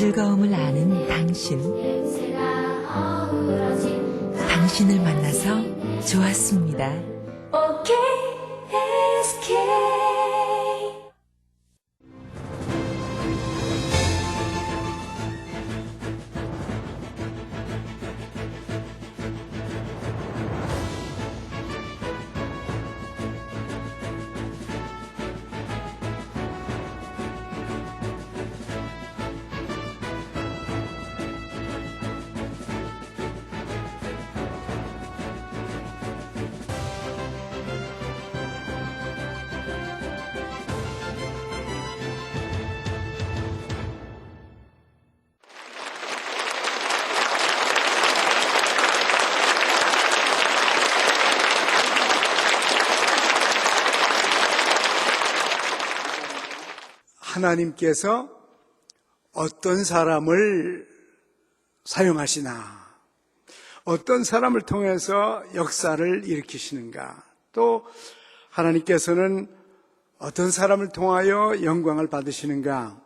즐거움을 아는 당신. 당신을 만나서 좋았습니다. OKSK. 하나님께서 어떤 사람을 사용하시나, 어떤 사람을 통해서 역사를 일으키시는가, 또 하나님께서는 어떤 사람을 통하여 영광을 받으시는가,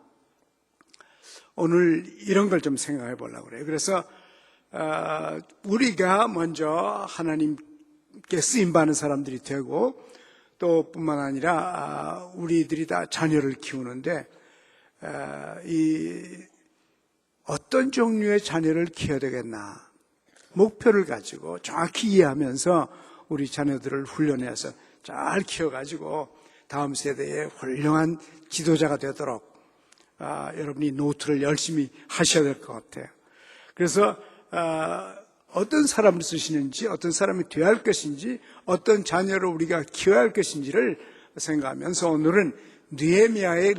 오늘 이런 걸 좀 생각해 보려고 그래요. 그래서 우리가 먼저 하나님께 쓰임받는 사람들이 되고, 또 뿐만 아니라 우리들이 다 자녀를 키우는데 어떤 종류의 자녀를 키워야 되겠나, 목표를 가지고 정확히 이해하면서 우리 자녀들을 훈련해서 잘 키워가지고 다음 세대의 훌륭한 지도자가 되도록 여러분이 노트를 열심히 하셔야 될 것 같아요. 그래서 어떤 사람을 쓰시는지, 어떤 사람이 되어야 할 것인지, 어떤 자녀를 우리가 키워야 할 것인지를 생각하면서 오늘은 느헤미야의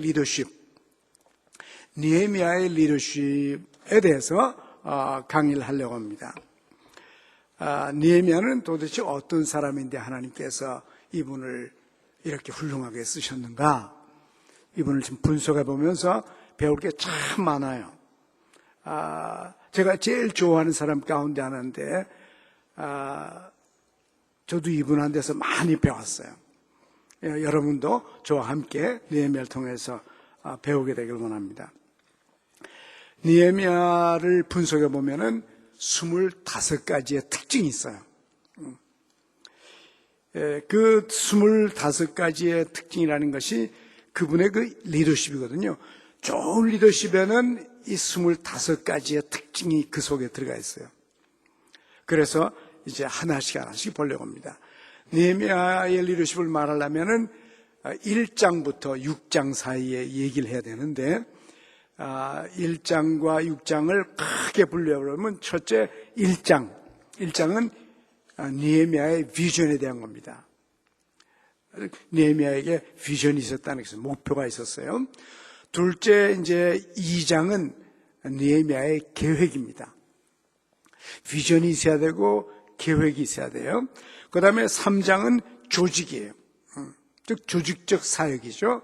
리더십에 대해서 강의를 하려고 합니다. 느헤미야는 도대체 어떤 사람인데 하나님께서 이분을 이렇게 훌륭하게 쓰셨는가? 이분을 좀 분석해 보면서 배울 게 참 많아요. 제가 제일 좋아하는 사람 가운데 하나인데, 저도 이분한테서 많이 배웠어요. 여러분도 저와 함께 느헤미야를 통해서 배우게 되길 원합니다. 느헤미야를 분석해 보면은 25가지의 특징이 있어요. 그 25가지의 특징이라는 것이 그분의 그 리더십이거든요. 좋은 리더십에는 이 25가지의 특징이 그 속에 들어가 있어요. 그래서 이제 하나씩 보려고 합니다. 느헤미야의 리더십을 말하려면은 1장부터 6장 사이에 얘기를 해야 되는데, 1장과 6장을 크게 분류해보면 첫째 1장은 느헤미야의 비전에 대한 겁니다. 느헤미야에게 비전이 있었다는 것은 목표가 있었어요. 둘째 이제 2장은 느헤미야의 계획입니다. 비전이 있어야 되고 계획이 있어야 돼요. 그 다음에 3장은 조직이에요. 즉 조직적 사역이죠.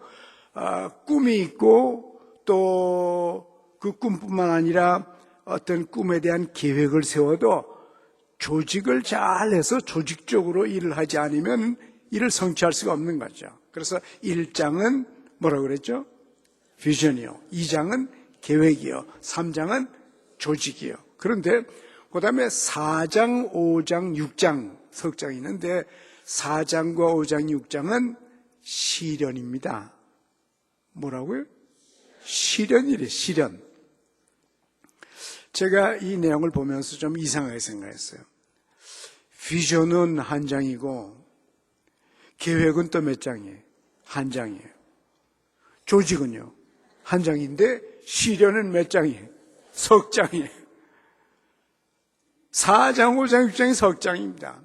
꿈이 있고 또 그 꿈뿐만 아니라 어떤 꿈에 대한 계획을 세워도 조직을 잘해서 조직적으로 일을 하지 않으면 일을 성취할 수가 없는 거죠. 그래서 1장은 뭐라고 그랬죠? 비전이요. 2장은 계획이요. 3장은 조직이요. 그런데 그 다음에 4장, 5장, 6장 석장이 있는데 4장과 5장, 6장은 시련입니다. 뭐라고요? 시련이래, 시련. 제가 이 내용을 보면서 좀 이상하게 생각했어요. 비전은 한 장이고 계획은 또 몇 장이에요? 한 장이에요. 조직은요? 한 장인데 시련은 몇 장이에요? 석 장이에요. 4장, 5장, 6장이 석 장입니다.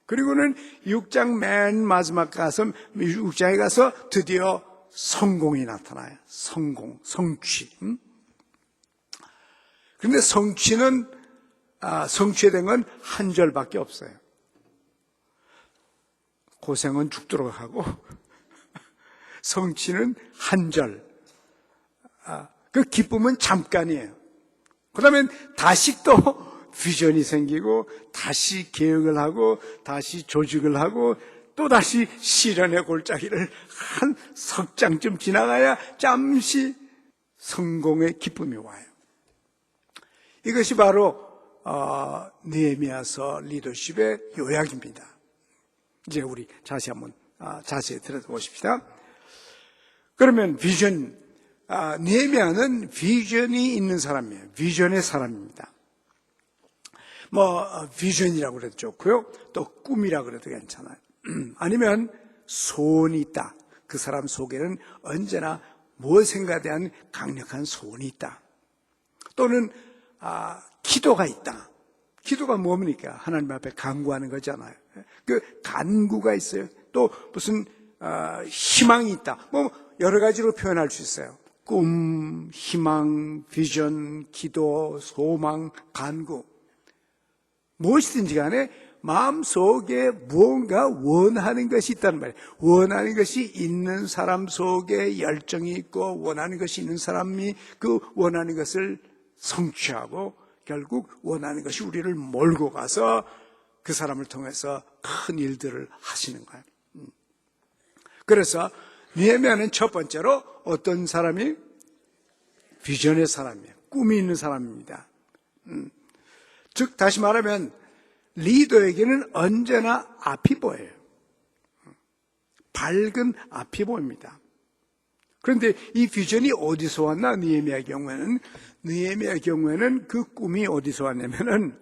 그리고는 6장 맨 마지막 가서 6장에 가서 드디어 성공이 나타나요. 성취. 그런데 성취된 건 한 절밖에 없어요. 고생은 죽도록 하고 성취는 한 절. 그 기쁨은 잠깐이에요. 그 다음에 다시 또 비전이 생기고 다시 계획을 하고 다시 조직을 하고 또다시 시련의 골짜기를 한 석 장쯤 지나가야 잠시 성공의 기쁨이 와요. 이것이 바로 느헤미야서 리더십의 요약입니다. 이제 우리 다시 한번 자세히 들어보십시다. 그러면 비전, 느헤미야는 비전이 있는 사람이에요. 비전의 사람입니다. 비전이라고 그래도 좋고요. 또 꿈이라고 그래도 괜찮아요. 아니면 소원이 있다. 그 사람 속에는 언제나 무엇인가에 대한 강력한 소원이 있다. 또는 기도가 있다. 기도가 뭡니까? 하나님 앞에 간구하는 거잖아요. 그 간구가 있어요. 또 무슨 희망이 있다. 여러 가지로 표현할 수 있어요. 꿈, 희망, 비전, 기도, 소망, 간구. 무엇이든지 간에 마음속에 무언가 원하는 것이 있다는 말이에요. 원하는 것이 있는 사람 속에 열정이 있고 원하는 것이 있는 사람이 그 원하는 것을 성취하고 결국 원하는 것이 우리를 몰고 가서 그 사람을 통해서 큰 일들을 하시는 거예요. 그래서 느헤미야는 첫 번째로 어떤 사람이? 비전의 사람이에요. 꿈이 있는 사람입니다. 즉 다시 말하면 리더에게는 언제나 앞이 보여요. 밝은 앞이 보입니다. 그런데 이 비전이 어디서 왔나? 느헤미야의 경우에는 그 꿈이 어디서 왔냐면은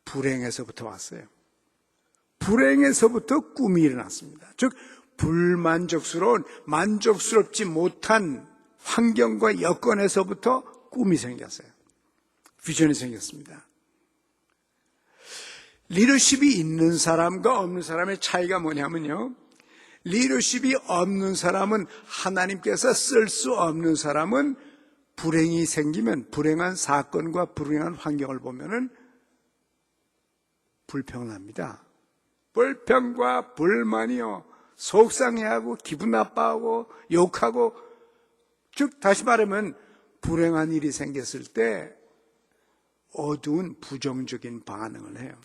불행에서부터 왔어요. 불행에서부터 꿈이 일어났습니다. 즉 불만족스러운, 만족스럽지 못한 환경과 여건에서부터 꿈이 생겼어요. 비전이 생겼습니다. 리더십이 있는 사람과 없는 사람의 차이가 뭐냐면요, 리더십이 없는 사람은, 하나님께서 쓸 수 없는 사람은 불행이 생기면, 불행한 사건과 불행한 환경을 보면은 불평합니다. 불평과 불만이요, 속상해하고 기분 나빠하고 욕하고, 즉 다시 말하면 불행한 일이 생겼을 때 어두운 부정적인 반응을 해요.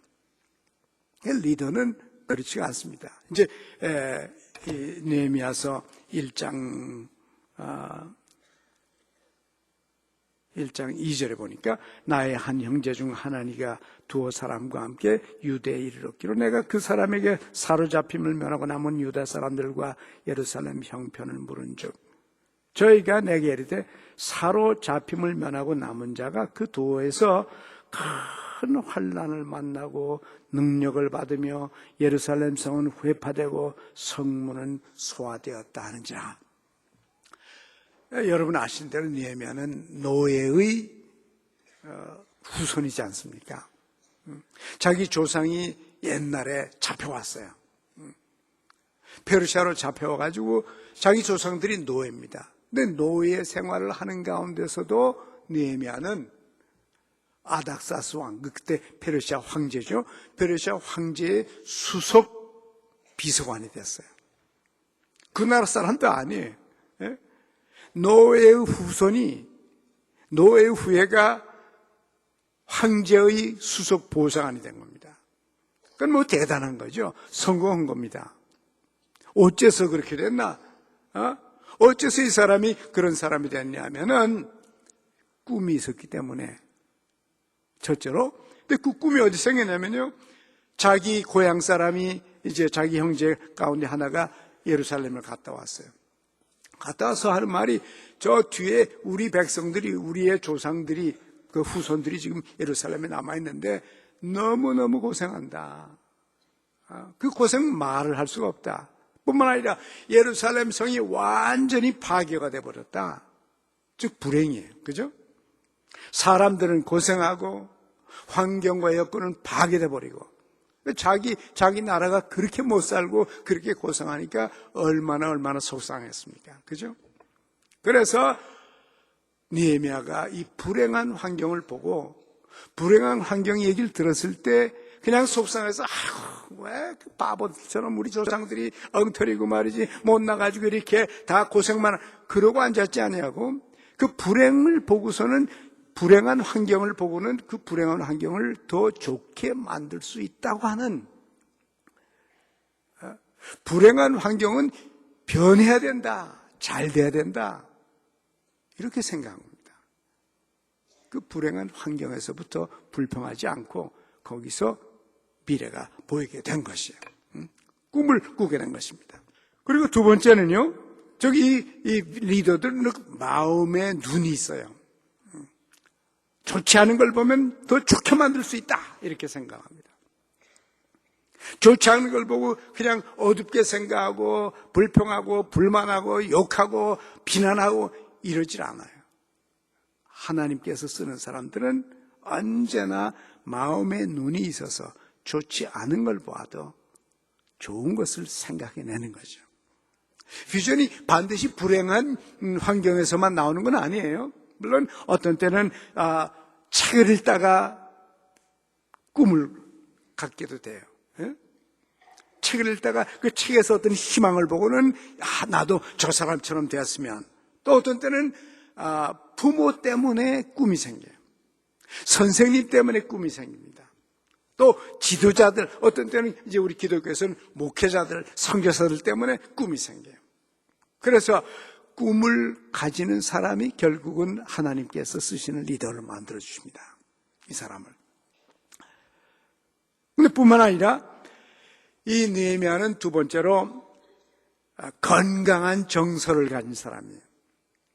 리더는 그렇지가 않습니다. 이제 느헤미야서 1장 2절에 보니까 나의 한 형제 중 하나니가 두어 사람과 함께 유대에 이르렀기로 내가 그 사람에게 사로잡힘을 면하고 남은 유다 사람들과 예루살렘 형편을 물은즉 저희가 내게 이르되 사로잡힘을 면하고 남은 자가 그 도에서 큰 환난을 만나고 능력을 받으며 예루살렘 성은 회파되고 성문은 소화되었다 하는지라. 여러분 아시는 대로 느헤미야는 노예의 후손이지 않습니까? 자기 조상이 옛날에 잡혀왔어요. 페르시아로 잡혀와가지고 자기 조상들이 노예입니다. 근데 노예 생활을 하는 가운데서도 느헤미야는 아닥사스 왕, 그때 페르시아 황제죠. 페르시아 황제의 수석 비서관이 됐어요. 그 나라 사람도 아니에요. 노예의 후손이, 노예의 후예가 황제의 수석 보좌관이 된 겁니다. 그건 대단한 거죠. 성공한 겁니다. 어째서 그렇게 됐나? 어째서 이 사람이 그런 사람이 됐냐면은 꿈이 있었기 때문에. 첫째로. 근데 그 꿈이 어디 생겼냐면요, 자기 고향 사람이 이제 자기 형제 가운데 하나가 예루살렘을 갔다 왔어요. 갔다 와서 하는 말이 저 뒤에 우리 백성들이, 우리의 조상들이, 그 후손들이 지금 예루살렘에 남아있는데 너무너무 고생한다. 그 고생 말을 할 수가 없다. 뿐만 아니라 예루살렘 성이 완전히 파괴가 돼버렸다. 즉 불행이에요. 그죠? 사람들은 고생하고 환경과 여건은 파괴돼 버리고 자기 나라가 그렇게 못 살고 그렇게 고생하니까 얼마나 속상했습니까? 그죠? 그래서 느헤미야가 이 불행한 환경을 보고 불행한 환경 얘기를 들었을 때 그냥 속상해서 왜 그 바보처럼 우리 조상들이 엉터리고 말이지 못 나가지고 이렇게 다 고생만 그러고 앉았지 않냐고. 그 불행을 보고서는 불행한 환경을 보고는 그 불행한 환경을 더 좋게 만들 수 있다고 하는, 불행한 환경은 변해야 된다, 잘 돼야 된다, 이렇게 생각합니다. 그 불행한 환경에서부터 불평하지 않고 거기서 미래가 보이게 된 것이에요. 꿈을 꾸게 된 것입니다. 그리고 두 번째는요, 이 리더들은 마음에 눈이 있어요. 좋지 않은 걸 보면 더 좋게 만들 수 있다, 이렇게 생각합니다. 좋지 않은 걸 보고 그냥 어둡게 생각하고 불평하고 불만하고 욕하고 비난하고 이러질 않아요. 하나님께서 쓰는 사람들은 언제나 마음에 눈이 있어서 좋지 않은 걸 보아도 좋은 것을 생각해내는 거죠. 비전이 반드시 불행한 환경에서만 나오는 건 아니에요. 물론 어떤 때는 책을 읽다가 꿈을 갖게도 돼요. 예? 책을 읽다가 그 책에서 어떤 희망을 보고는 나도 저 사람처럼 되었으면, 또 어떤 때는 부모 때문에 꿈이 생겨요. 선생님 때문에 꿈이 생깁니다. 또 지도자들, 어떤 때는 이제 우리 기독교에서는 목회자들, 선교사들 때문에 꿈이 생겨요. 그래서 꿈을 가지는 사람이 결국은 하나님께서 쓰시는 리더를 만들어 주십니다. 이 사람을. 근데 뿐만 아니라 이 느헤미야는 두 번째로 건강한 정서를 가진 사람이에요.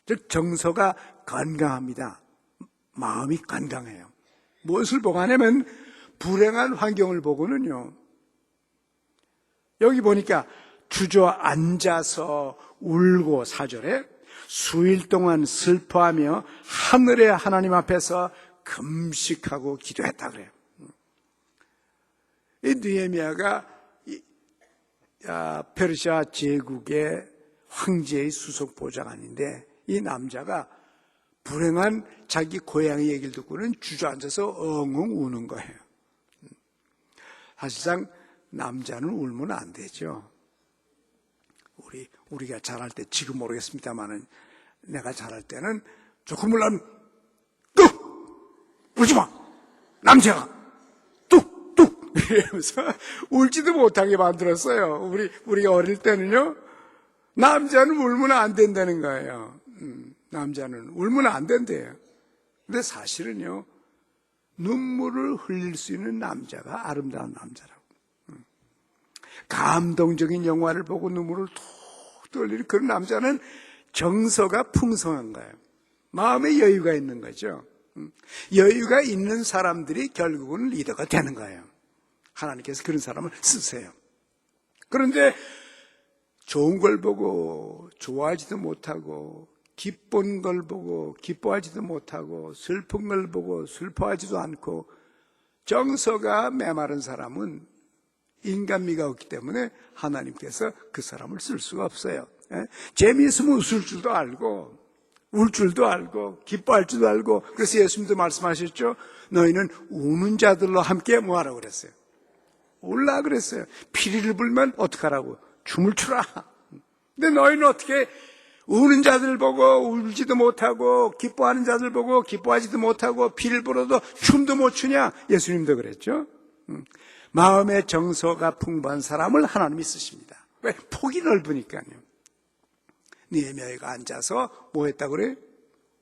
즉 정서가 건강합니다. 마음이 건강해요. 무엇을 보고 하냐면 불행한 환경을 보고는요, 여기 보니까 주저앉아서 울고 4절에 수일 동안 슬퍼하며 하늘의 하나님 앞에서 금식하고 기도했다 그래요. 이 느헤미야가 페르시아 제국의 황제의 수석 보좌관인데, 이 남자가 불행한 자기 고향의 얘기를 듣고는 주저앉아서 엉엉 우는 거예요. 사실상 남자는 울면 안 되죠. 우리가 잘할 때, 지금 모르겠습니다만은 내가 잘할 때는 조금 울면 뚝! 울지 마! 남자가 뚝! 이러면서 울지도 못하게 만들었어요. 우리가 어릴 때는요, 남자는 울면 안 된다는 거예요. 남자는 울면 안 된대요. 근데 사실은요, 눈물을 흘릴 수 있는 남자가 아름다운 남자라고. 감동적인 영화를 보고 눈물을 툭 흘리는 그런 남자는 정서가 풍성한 거예요. 마음에 여유가 있는 거죠. 여유가 있는 사람들이 결국은 리더가 되는 거예요. 하나님께서 그런 사람을 쓰세요. 그런데 좋은 걸 보고 좋아하지도 못하고, 기쁜 걸 보고 기뻐하지도 못하고, 슬픈 걸 보고 슬퍼하지도 않고, 정서가 메마른 사람은 인간미가 없기 때문에 하나님께서 그 사람을 쓸 수가 없어요. 재미있으면 웃을 줄도 알고 울 줄도 알고 기뻐할 줄도 알고. 그래서 예수님도 말씀하셨죠. 너희는 우는 자들로 함께 뭐하라고 그랬어요? 울라 그랬어요. 피리를 불면 어떡하라고? 춤을 추라. 근데 너희는 어떻게 우는 자들 보고 울지도 못하고, 기뻐하는 자들 보고 기뻐하지도 못하고, 피를 불어도 춤도 못 추냐? 예수님도 그랬죠. 마음의 정서가 풍부한 사람을 하나님이 쓰십니다. 왜? 폭이 넓으니까요. 느헤미야가 앉아서 뭐 했다고 그래?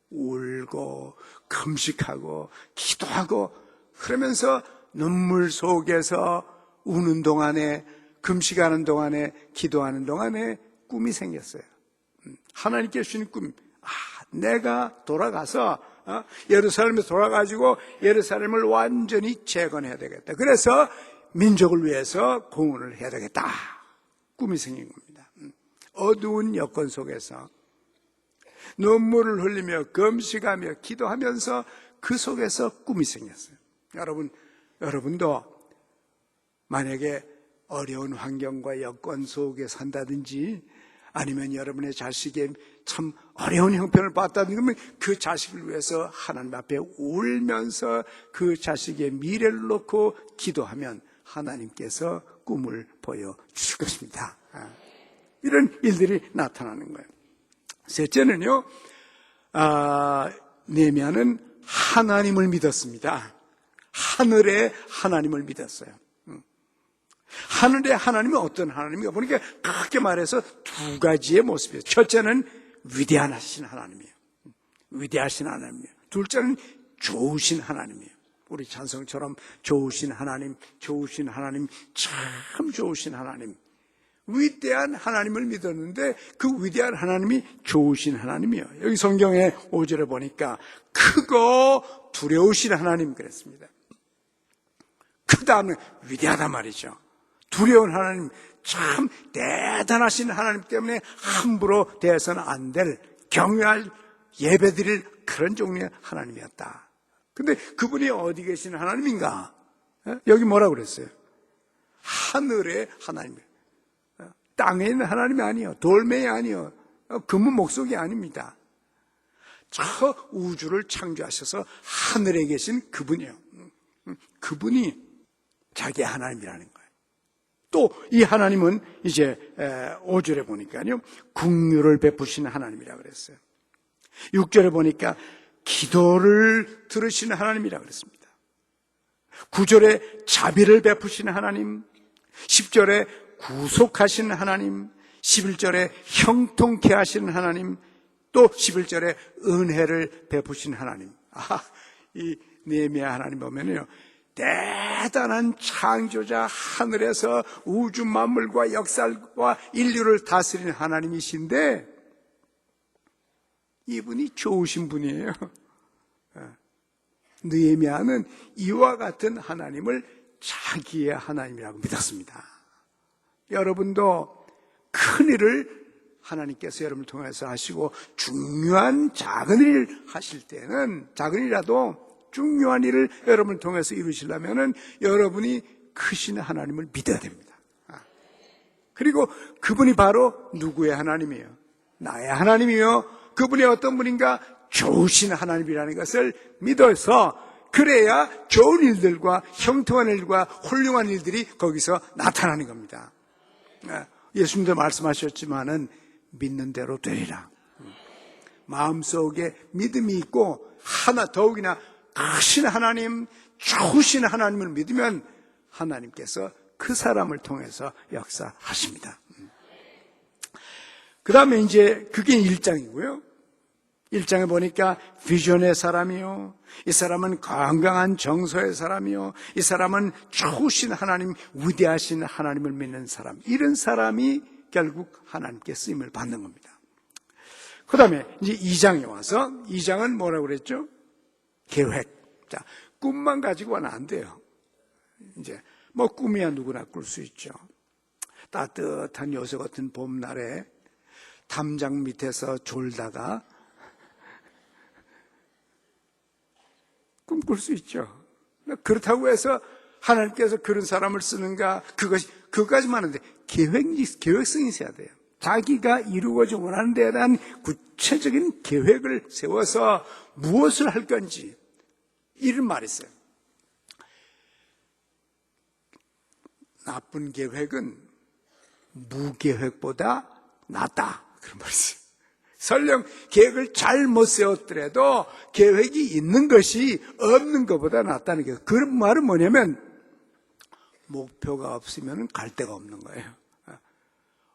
울고 금식하고 기도하고, 그러면서 눈물 속에서 우는 동안에, 금식하는 동안에, 기도하는 동안에 꿈이 생겼어요. 하나님께 주신 꿈. 내가 돌아가서 예루살렘에 돌아가지고 예루살렘을 완전히 재건해야 되겠다. 그래서 민족을 위해서 공헌을 해야 되겠다. 꿈이 생긴 겁니다. 어두운 여건 속에서 눈물을 흘리며 금식하며 기도하면서 그 속에서 꿈이 생겼어요. 여러분도 만약에 어려운 환경과 여건 속에 산다든지, 아니면 여러분의 자식의 참 어려운 형편을 봤다든지, 그러면 그 자식을 위해서 하나님 앞에 울면서 그 자식의 미래를 놓고 기도하면 하나님께서 꿈을 보여주실 것입니다. 이런 일들이 나타나는 거예요. 셋째는요, 느헤미야는 하나님을 믿었습니다. 하늘의 하나님을 믿었어요. 하늘의 하나님이 어떤 하나님인가 보니까 크게 말해서 두 가지의 모습이에요. 첫째는 위대하신 하나님이에요. 위대하신 하나님이에요. 둘째는 좋으신 하나님이에요. 우리 찬성처럼 좋으신 하나님, 좋으신 하나님, 참 좋으신 하나님, 위대한 하나님을 믿었는데 그 위대한 하나님이 좋으신 하나님이에요. 여기 성경에 5절에 보니까 크고 두려우신 하나님 그랬습니다. 크다면 위대하단 말이죠. 두려운 하나님, 참 대단하신 하나님 때문에 함부로 대해서는 안 될, 경외할, 예배드릴 그런 종류의 하나님이었다. 근데 그분이 어디 계신 하나님인가? 여기 뭐라고 그랬어요? 하늘의 하나님이에요. 땅에 있는 하나님이 아니에요. 돌멩이 아니에요. 금은 목석이 아닙니다. 저 우주를 창조하셔서 하늘에 계신 그분이에요. 그분이 자기의 하나님이라는 거예요. 또 이 하나님은 이제 5절에 보니까요, 긍휼을 베푸시는 하나님이라고 그랬어요. 6절에 보니까 기도를 들으시는 하나님이라고 그랬습니다. 9절에 자비를 베푸시는 하나님, 10절에 구속하시는 하나님, 11절에 형통케 하시는 하나님, 또 11절에 은혜를 베푸시는 하나님. 이 느헤미야 하나님 보면요, 대단한 창조자, 하늘에서 우주 만물과 역사와 인류를 다스리는 하나님이신데 이분이 좋으신 분이에요. 느헤미야는 이와 같은 하나님을 자기의 하나님이라고 믿었습니다. 여러분도 큰일을 하나님께서 여러분을 통해서 하시고 중요한 작은 일을 하실 때는, 작은 일이라도 중요한 일을 여러분을 통해서 이루시려면 여러분이 크신 하나님을 믿어야 됩니다. 그리고 그분이 바로 누구의 하나님이에요? 나의 하나님이요. 그분이 어떤 분인가? 좋으신 하나님이라는 것을 믿어서, 그래야 좋은 일들과 형통한 일과 훌륭한 일들이 거기서 나타나는 겁니다. 예수님도 말씀하셨지만은 믿는 대로 되리라. 마음속에 믿음이 있고 하나 더욱이나 크신 하나님, 좋으신 하나님을 믿으면 하나님께서 그 사람을 통해서 역사하십니다. 그 다음에 이제 그게 1장이고요. 1장에 보니까 비전의 사람이요, 이 사람은 건강한 정서의 사람이요, 이 사람은 좋으신 하나님, 위대하신 하나님을 믿는 사람, 이런 사람이 결국 하나님께 쓰임을 받는 겁니다. 그 다음에 이제 2장에 와서, 2장은 뭐라고 그랬죠? 계획. 자, 꿈만 가지고는 안 돼요. 이제 뭐 꿈이야 누구나 꿀 수 있죠. 따뜻한 요새 같은 봄날에 담장 밑에서 졸다가 꿈꿀 수 있죠. 그렇다고 해서 하나님께서 그런 사람을 쓰는가, 그것까지만 하는데 계획성이 있어야 돼요. 자기가 이루어져 원하는 데에 대한 구체적인 계획을 세워서 무엇을 할 건지, 이런 말이 있어요. 나쁜 계획은 무계획보다 낫다, 그런 말이 있어요. 설령 계획을 잘못 세웠더라도 계획이 있는 것이 없는 것보다 낫다는 거예요. 그런 말은 뭐냐면 목표가 없으면 갈 데가 없는 거예요.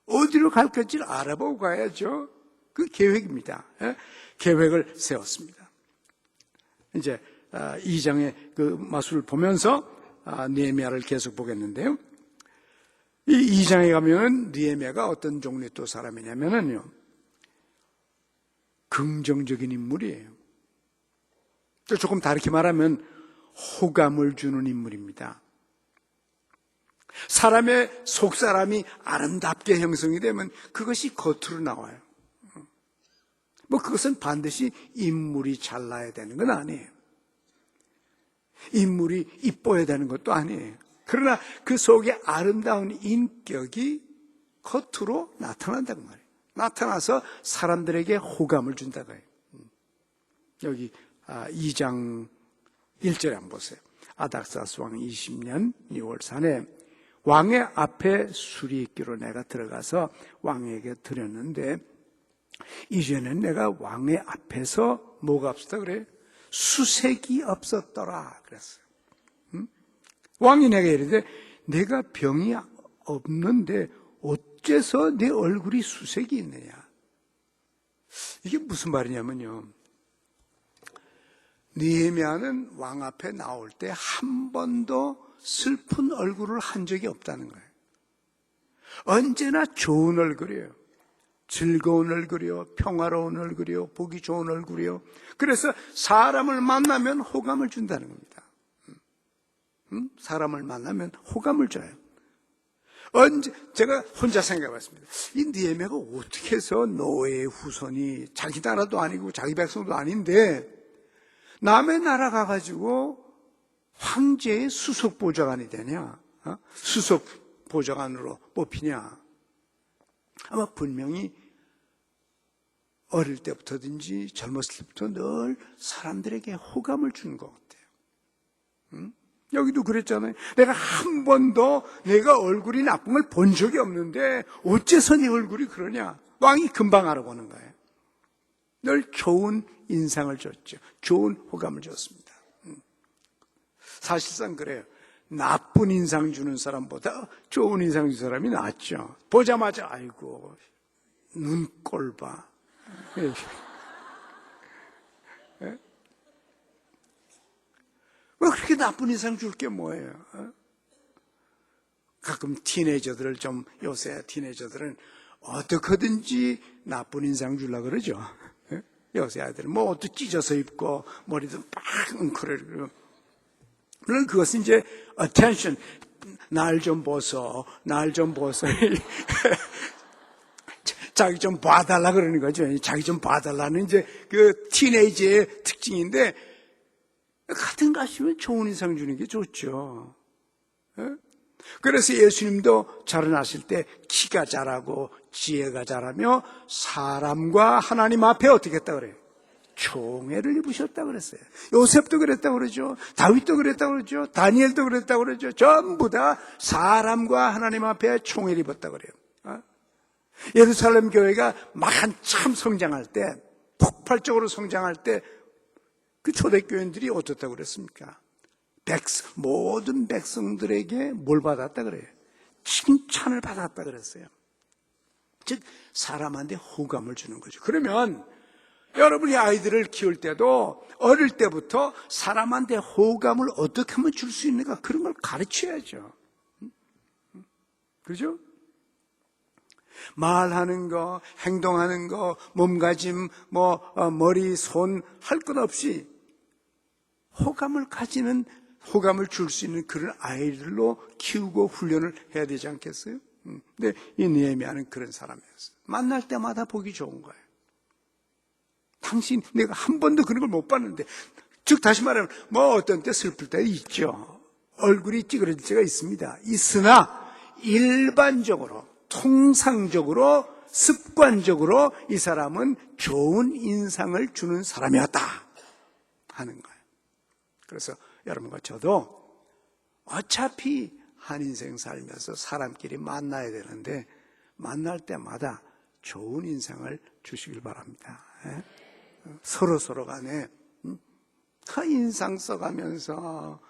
어디로 갈 건지를 알아보고 가야죠. 그 계획입니다. 계획을 세웠습니다. 이제 2장의 그 마술을 보면서 느헤미야를 계속 보겠는데요. 이 2장에 가면 느헤미야가 어떤 종류의 또 사람이냐면요, 긍정적인 인물이에요. 또 조금 다르게 말하면 호감을 주는 인물입니다. 사람의 속사람이 아름답게 형성이 되면 그것이 겉으로 나와요. 뭐 그것은 반드시 인물이 잘나야 되는 건 아니에요. 인물이 이뻐야 되는 것도 아니에요. 그러나 그 속에 아름다운 인격이 겉으로 나타난다는 말이에요. 나타나서 사람들에게 호감을 준다고 해요. 여기 2장 1절에 한번 보세요. 아닥사스 왕 20년 2월 산에 왕의 앞에 술이 있기로 내가 들어가서 왕에게 드렸는데 이제는 내가 왕의 앞에서 뭐가 없었다 그래요? 수색이 없었더라 그랬어요. 왕이 내가 이르되 내가 병이 없는데 어째서 내 얼굴이 수색이 있느냐? 이게 무슨 말이냐면요, 느헤미야는 왕 앞에 나올 때 한 번도 슬픈 얼굴을 한 적이 없다는 거예요. 언제나 좋은 얼굴이에요. 즐거운 얼굴이요, 평화로운 얼굴이요, 보기 좋은 얼굴이요. 그래서 사람을 만나면 호감을 준다는 겁니다. 사람을 만나면 호감을 줘요. 제가 혼자 생각해봤습니다. 이 느헤미야가 어떻게 해서 노예의 후손이 자기 나라도 아니고 자기 백성도 아닌데 남의 나라 가가지고 황제의 수석 보좌관이 되냐? 수석 보좌관으로 뽑히냐? 아마 분명히 어릴 때부터든지 젊었을 때부터 늘 사람들에게 호감을 주는 것 같아요. 여기도 그랬잖아요. 내가 한 번도 내가 얼굴이 나쁜 걸 본 적이 없는데 어째서 네 얼굴이 그러냐? 왕이 금방 알아보는 거예요. 늘 좋은 인상을 줬죠. 좋은 호감을 줬습니다. 사실상 그래요. 나쁜 인상 주는 사람보다 좋은 인상 주는 사람이 낫죠. 보자마자 아이고 눈꼴 봐. 왜 그렇게 나쁜 인상 줄 게 뭐예요? 가끔 티네이저들을 좀, 요새 티네이저들은 어떻게든지 나쁜 인상 주려고 그러죠. 요새 아이들은 뭐 옷도 찢어서 입고 머리도 막 웅크리고. 물론 그것은 이제 attention, 날 좀 보소, 날 좀 보소. 자기 좀 봐달라 그러는 거죠. 자기 좀 봐달라는 이제 그 티네이저의 특징인데, 같은 가시면 좋은 인상 주는 게 좋죠. 그래서 예수님도 자라나실 때 키가 자라고 지혜가 자라며 사람과 하나님 앞에 어떻게 했다 그래요? 총애를 입으셨다 그랬어요. 요셉도 그랬다 그러죠. 다윗도 그랬다 그러죠. 다니엘도 그랬다 그러죠. 전부 다 사람과 하나님 앞에 총애를 입었다 그래요. 예루살렘 교회가 막 한참 성장할 때, 폭발적으로 성장할 때 그 초대교인들이 어떻다고 그랬습니까? 모든 백성들에게 뭘 받았다 그래요? 칭찬을 받았다 그랬어요. 즉 사람한테 호감을 주는 거죠. 그러면 여러분이 아이들을 키울 때도 어릴 때부터 사람한테 호감을 어떻게 하면 줄 수 있는가, 그런 걸 가르쳐야죠. 그렇죠? 말하는 거, 행동하는 거, 몸가짐, 머리, 손 할 것 없이 호감을 줄 수 있는 그런 아이들로 키우고 훈련을 해야 되지 않겠어요? 근데 이 느헤미야는 그런 사람이었어요. 만날 때마다 보기 좋은 거예요. 당신, 내가 한 번도 그런 걸 못 봤는데, 즉 다시 말하면 어떤 때 슬플 때 있죠. 얼굴이 찌그러질 때가 있습니다. 있으나 일반적으로, 통상적으로, 습관적으로 이 사람은 좋은 인상을 주는 사람이었다 하는 거예요. 그래서 여러분과 저도 어차피 한 인생 살면서 사람끼리 만나야 되는데 만날 때마다 좋은 인상을 주시길 바랍니다. 서로 간에 인상 써가면서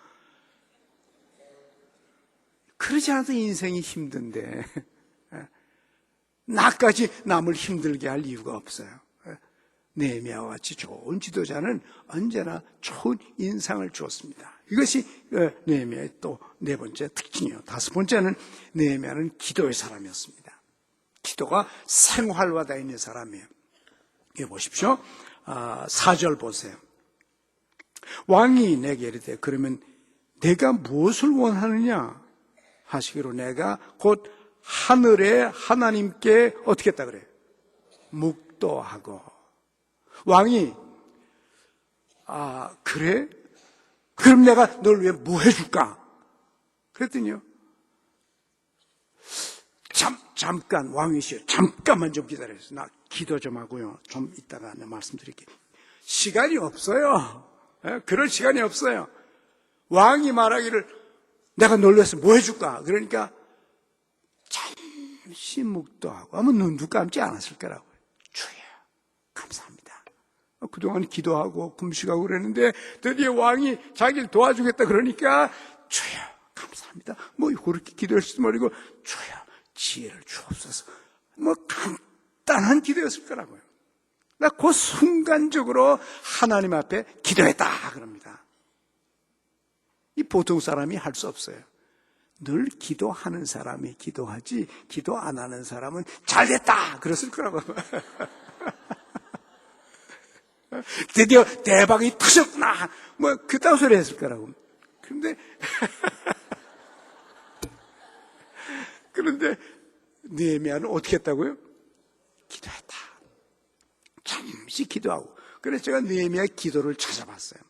그러지 않아도 인생이 힘든데 나까지 남을 힘들게 할 이유가 없어요. 느헤미야와 같이 좋은 지도자는 언제나 좋은 인상을 주었습니다. 이것이 느헤미야의 또 네 번째 특징이에요. 다섯 번째는 느헤미야는 기도의 사람이었습니다. 기도가 생활화되어 있는 사람이에요. 여기 보십시오. 4절 보세요. 왕이 내게 이르되 그러면 내가 무엇을 원하느냐 하시기로 내가 곧 하늘의 하나님께 어떻게 했다 그래요? 묵도하고. 왕이 그래? 그럼 내가 널 위해 뭐 해줄까? 그랬더니요, 잠깐 왕이시여 잠깐만 좀 기다려요. 나 기도 좀 하고요, 좀 이따가 내가 말씀드릴게요. 시간이 없어요. 그럴 시간이 없어요. 왕이 말하기를 내가 널 위해서 뭐 해줄까? 그러니까 잠시 묵도하고 아무 눈도 감지 않았을 거라고요. 주여 감사합니다. 그동안 기도하고 금식하고 그랬는데 드디어 왕이 자기를 도와주겠다 그러니까 주여 감사합니다. 그렇게 기도했을지 모르고 주여 지혜를 주옵소서. 간단한 기도였을 거라고요. 그 순간적으로 하나님 앞에 기도했다 그럽니다. 이 보통 사람이 할 수 없어요. 늘 기도하는 사람이 기도하지 기도 안 하는 사람은 잘됐다 그랬을 거라고. 드디어 대박이 터졌구나 뭐 그딴 소리 했을 거라고. 그런데 느헤미야는 어떻게 했다고요? 기도했다. 잠시 기도하고. 그래서 제가 느헤미야 기도를 찾아봤어요.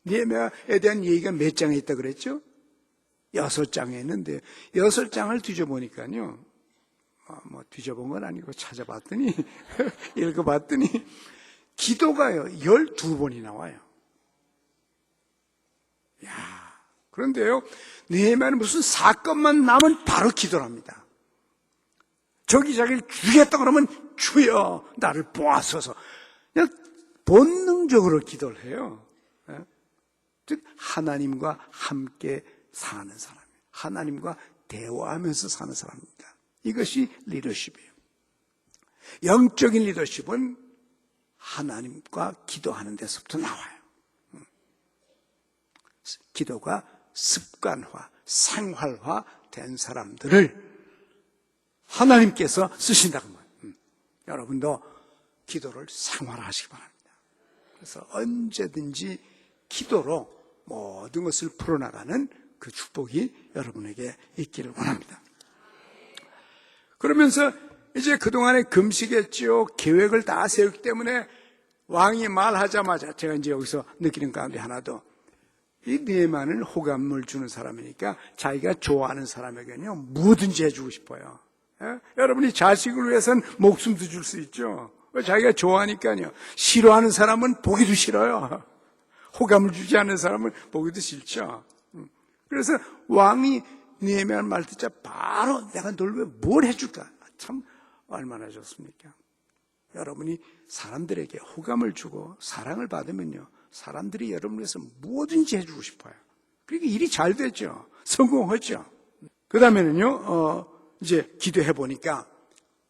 느헤미야에 대한 얘기가 몇 장에 있다 그랬죠? 6장에 있는데 6장을 뒤져보니까요, 뭐 뒤져본 건 아니고 찾아봤더니 읽어봤더니 기도가요 12번이 나와요. 야, 그런데요 느헤미야는 무슨 사건만 나면 바로 기도를 합니다. 저기 자기를 죽이겠다 그러면 주여 나를 보아소서. 그냥 본능적으로 기도를 해요. 즉 하나님과 함께 사는 사람이에요. 하나님과 대화하면서 사는 사람입니다. 이것이 리더십이에요. 영적인 리더십은 하나님과 기도하는 데서부터 나와요. 기도가 습관화, 생활화 된 사람들을 하나님께서 쓰신다는 거예요. 여러분도 기도를 생활화하시기 바랍니다. 그래서 언제든지 기도로 모든 것을 풀어나가는 그 축복이 여러분에게 있기를 원합니다. 그러면서 이제 그동안에 금식했죠. 계획을 다 세웠기 때문에 왕이 말하자마자 제가 이제 여기서 느끼는 가운데 하나 더, 이 느헤미야는 호감을 주는 사람이니까 자기가 좋아하는 사람에게는요 뭐든지 해주고 싶어요. 예? 여러분이 자식을 위해서는 목숨도 줄 수 있죠. 자기가 좋아하니까요. 싫어하는 사람은 보기도 싫어요. 호감을 주지 않는 사람은 보기도 싫죠. 그래서 왕이 느헤미야 말 듣자 바로 내가 널 왜 뭘 해줄까? 참 얼마나 좋습니까? 여러분이 사람들에게 호감을 주고 사랑을 받으면요 사람들이 여러분을 위해서 뭐든지 해주고 싶어요. 그러니까 일이 잘 되죠. 성공하죠. 그 다음에는요 이제 기도해 보니까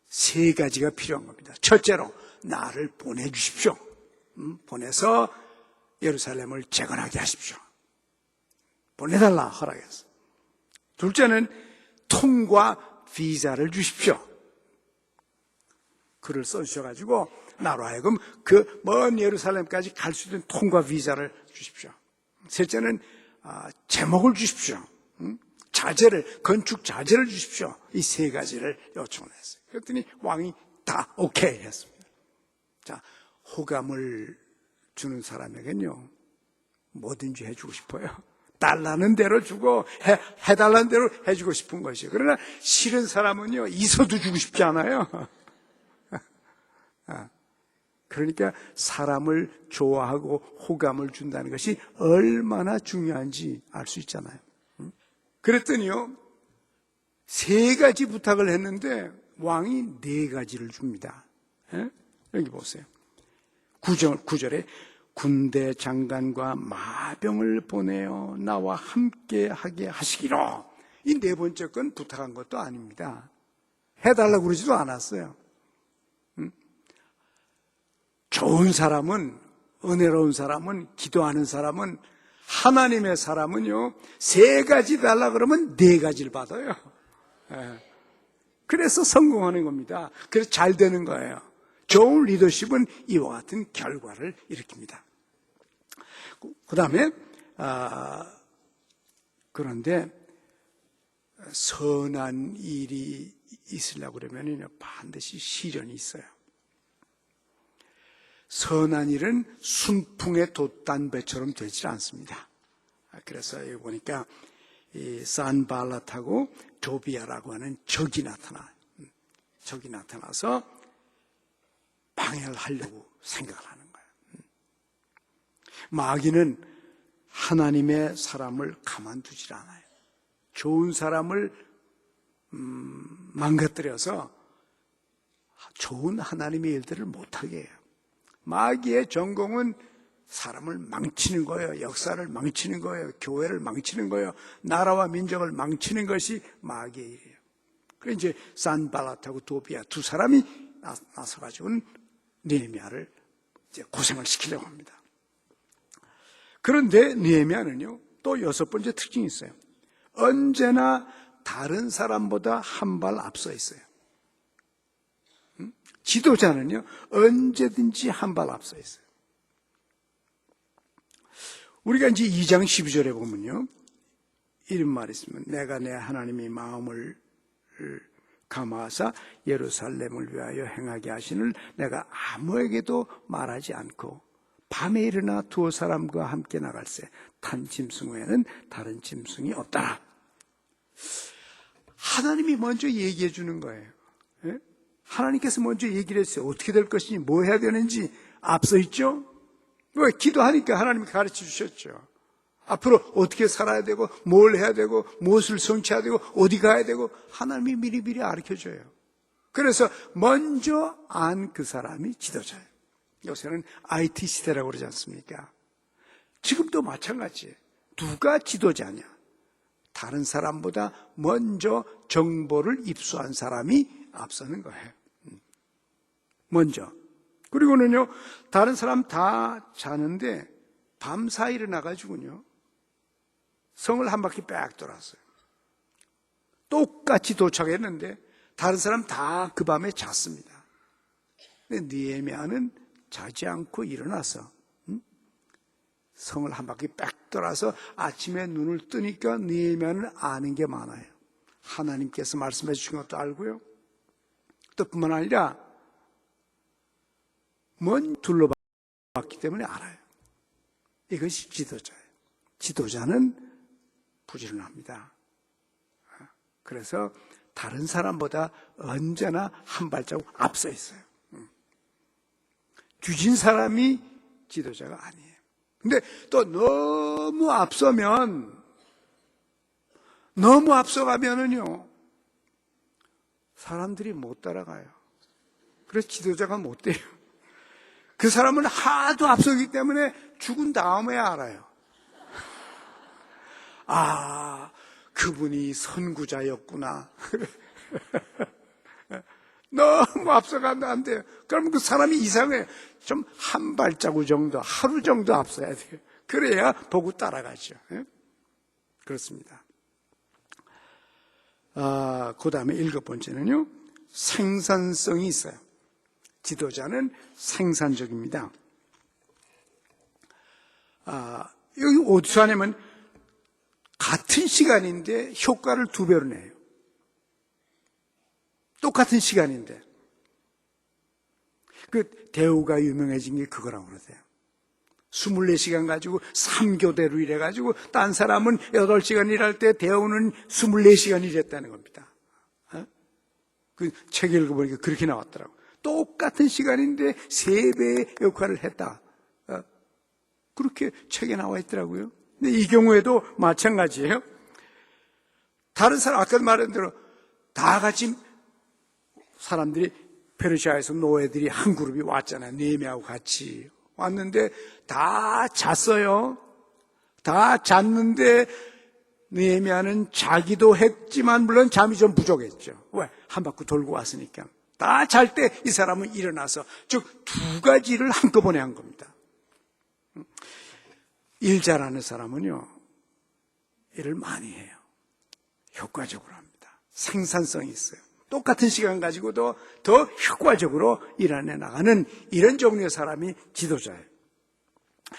3가지가 필요한 겁니다. 첫째로 나를 보내주십시오. 보내서 예루살렘을 재건하게 하십시오. 보내달라 허락했어. 둘째는 통과 비자를 주십시오. 글을 써주셔가지고 나로 하여금 그 먼 예루살렘까지 갈 수 있는 통과 비자를 주십시오. 셋째는 제목을 주십시오. 자재를, 건축 자재를 주십시오. 이 3가지를 요청을 했어요. 그랬더니 왕이 다 오케이 했습니다. 자, 호감을 주는 사람에겐요 뭐든지 해주고 싶어요. 달라는 대로 주고 해달라는 대로 해주고 싶은 것이에요. 그러나 싫은 사람은요 있어도 주고 싶지 않아요. 그러니까 사람을 좋아하고 호감을 준다는 것이 얼마나 중요한지 알 수 있잖아요. 그랬더니요 3가지 부탁을 했는데 왕이 4가지를 줍니다. 여기 보세요. 9절에 군대 장관과 마병을 보내어 나와 함께 하게 하시기로. 이 4번째 건 부탁한 것도 아닙니다. 해달라고 그러지도 않았어요. 좋은 사람은, 은혜로운 사람은, 기도하는 사람은, 하나님의 사람은요 3가지 달라 그러면 4가지를 받아요. 그래서 성공하는 겁니다. 그래서 잘 되는 거예요. 좋은 리더십은 이와 같은 결과를 일으킵니다. 그 다음에 그런데 선한 일이 있으려고 그러면 반드시 시련이 있어요. 선한 일은 순풍에 돛단 배처럼 되지 않습니다. 그래서 여기 보니까 이 산발랏하고 도비아라고 하는 적이 나타나서 방해를 하려고 생각을 하는 거예요. 마귀는 하나님의 사람을 가만두질 않아요. 좋은 사람을 망가뜨려서 좋은 하나님의 일들을 못하게 해요. 마귀의 전공은 사람을 망치는 거예요. 역사를 망치는 거예요. 교회를 망치는 거예요. 나라와 민족을 망치는 것이 마귀의 일이에요. 그래서 이제 산발랏하고 도비아 2 사람이 나서가지고는 느헤미야를 이제 고생을 시키려고 합니다. 그런데 느헤미야는요, 또 여섯 번째 특징이 있어요. 언제나 다른 사람보다 한 발 앞서 있어요. 지도자는요, 언제든지 한 발 앞서 있어요. 우리가 이제 2장 12절에 보면요, 이런 말이 있으면, 내가 내 하나님의 마음을 감화하사 예루살렘을 위하여 행하게 하시는 내가 아무에게도 말하지 않고 밤에 일어나 두 사람과 함께 나갈새 탄 짐승 외에는 다른 짐승이 없다. 하나님이 먼저 얘기해 주는 거예요. 예? 하나님께서 먼저 얘기를 했어요. 어떻게 될 것인지, 뭐 해야 되는지 앞서 있죠. 왜? 기도하니까 하나님이 가르쳐 주셨죠. 앞으로 어떻게 살아야 되고, 뭘 해야 되고, 무엇을 성취해야 되고, 어디 가야 되고, 하나님이 미리미리 가르쳐줘요. 그래서 먼저 안 그 사람이 지도자예요. 요새는 IT 시대라고 그러지 않습니까? 지금도 마찬가지예요. 누가 지도자냐? 다른 사람보다 먼저 정보를 입수한 사람이 앞서는 거예요. 먼저. 그리고는요, 다른 사람 다 자는데 밤사이 일어나가지고요, 성을 한 바퀴 빽 돌았어요. 똑같이 도착했는데 다른 사람 다 그 밤에 잤습니다. 근데 느헤미야는 자지 않고 일어나서 성을 한 바퀴 빽 돌아서 아침에 눈을 뜨니까 느헤미야는 아는 게 많아요. 하나님께서 말씀해 주신 것도 알고요. 또 뿐만 아니라 먼 둘러봤기 때문에 알아요. 이것이 지도자예요. 지도자는 부지런합니다. 그래서 다른 사람보다 언제나 한 발자국 앞서 있어요. 주진 사람이 지도자가 아니에요. 근데 또 너무 앞서가면은요, 사람들이 못 따라가요. 그래서 지도자가 못 돼요. 그 사람은 하도 앞서기 때문에 죽은 다음에 알아요. 아, 그분이 선구자였구나. 너무 앞서가면 안 돼요. 그러면 그 사람이 이상해요. 좀 한 발자국 정도, 하루 정도 앞서야 돼요. 그래야 보고 따라가죠. 그렇습니다. 그 다음에 7번째는요, 생산성이 있어요. 지도자는 생산적입니다. 여기 어디서 하냐면 같은 시간인데 효과를 2배로 내요. 똑같은 시간인데. 그 대우가 유명해진 게 그거라고 그러세요. 24시간 가지고 3교대로 일해가지고 딴 사람은 8시간 일할 때 대우는 24시간 일했다는 겁니다. 그 책 읽어보니까 그렇게 나왔더라고요. 똑같은 시간인데 3배의 역할을 했다. 그렇게 책에 나와 있더라고요. 근데 이 경우에도 마찬가지예요. 다른 사람, 아까 말한 대로 다 같이 사람들이 페르시아에서 노예들이 한 그룹이 왔잖아요. 느헤미야하고 같이 왔는데 다 잤어요. 다 잤는데 느헤미야는 자기도 했지만 물론 잠이 좀 부족했죠. 왜? 한 바퀴 돌고 왔으니까. 다 잘 때 이 사람은 일어나서, 즉 2가지를 한꺼번에 한 겁니다. 일 잘하는 사람은요, 일을 많이 해요. 효과적으로 합니다. 생산성이 있어요. 똑같은 시간 가지고도 더 효과적으로 일하내 나가는 이런 종류의 사람이 지도자예요.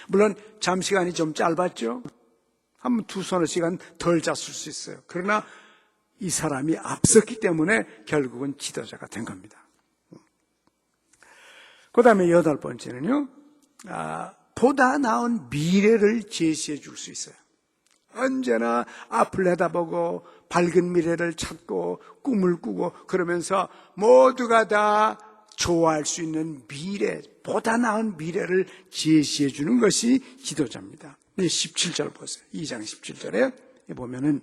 물론 잠시간이 좀 짧았죠. 한 2-3시간 덜 잤을 수 있어요. 그러나 이 사람이 앞섰기 때문에 결국은 지도자가 된 겁니다. 그 다음에 8번째는요, 보다 나은 미래를 제시해 줄 수 있어요. 언제나 앞을 내다보고 밝은 미래를 찾고 꿈을 꾸고 그러면서 모두가 다 좋아할 수 있는 미래, 보다 나은 미래를 제시해 주는 것이 지도자입니다. 17절 보세요. 2장 17절에 보면은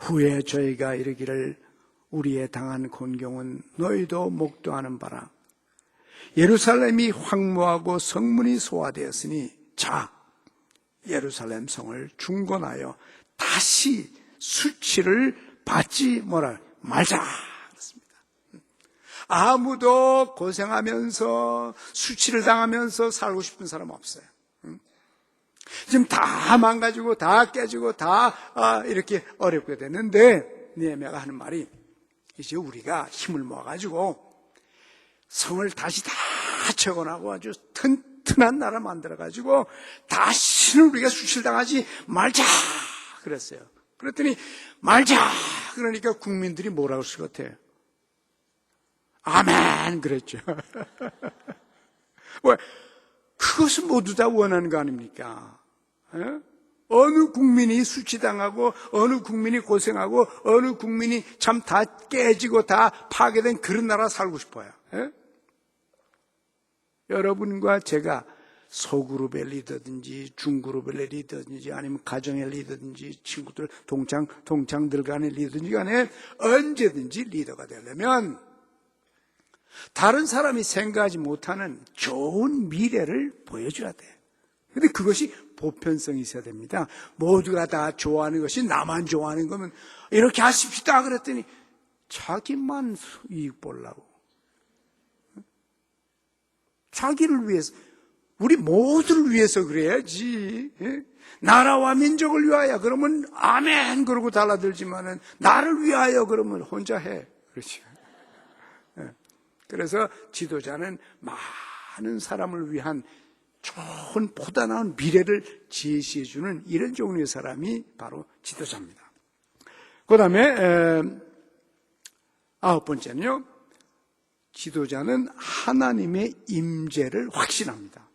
후에 저희가 이르기를 우리의 당한 곤경은 너희도 목도하는 바라. 예루살렘이 황무하고 성문이 소화되었으니 자, 예루살렘 성을 중건하여 다시 수치를 받지 말자. 그렇습니다. 아무도 고생하면서 수치를 당하면서 살고 싶은 사람 없어요. 지금 다 망가지고 다 깨지고 다 이렇게 어렵게 됐는데 느헤미야가 하는 말이 이제 우리가 힘을 모아가지고 성을 다시 다 재건하고 아주 튼튼한 나라 만들어가지고 다시는 우리가 수치를 당하지 말자 그랬어요. 그랬더니 말자 그러니까 국민들이 뭐라고 했을 것 같아요? 아멘 그랬죠. 왜? 그것은 모두 다 원하는 거 아닙니까? 에? 어느 국민이 수치당하고 어느 국민이 고생하고 어느 국민이 참 다 깨지고 다 파괴된 그런 나라 살고 싶어요. 에? 여러분과 제가 소그룹의 리더든지 중그룹의 리더든지 아니면 가정의 리더든지 친구들 동창들 간의 리더든지 간에 언제든지 리더가 되려면 다른 사람이 생각하지 못하는 좋은 미래를 보여줘야 돼. 근데 그것이 보편성이 있어야 됩니다. 모두가 다 좋아하는 것이 나만 좋아하는 거면 이렇게 하십시다 그랬더니 자기만 이익 보려고. 자기를 위해서, 우리 모두를 위해서 그래야지. 나라와 민족을 위하여 그러면 아멘 그러고 달라들지만은 나를 위하여 그러면 혼자 해. 그렇죠. 그래서 지도자는 많은 사람을 위한 좋은 보다 나은 미래를 제시해주는 이런 종류의 사람이 바로 지도자입니다. 그 다음에 9번째는요. 지도자는 하나님의 임재를 확신합니다.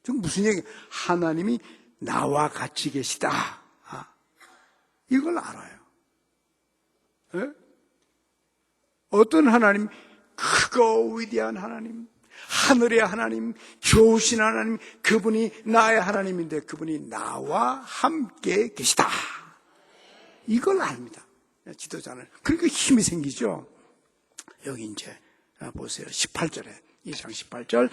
지금 무슨 얘기예요? 하나님이 나와 같이 계시다. 이걸 알아요. 에? 어떤 하나님? 크고 위대한 하나님, 하늘의 하나님, 좋으신 하나님, 그분이 나의 하나님인데 그분이 나와 함께 계시다. 이걸 압니다. 지도자는. 그러니까 힘이 생기죠. 여기 이제 보세요. 18절에 2장 18절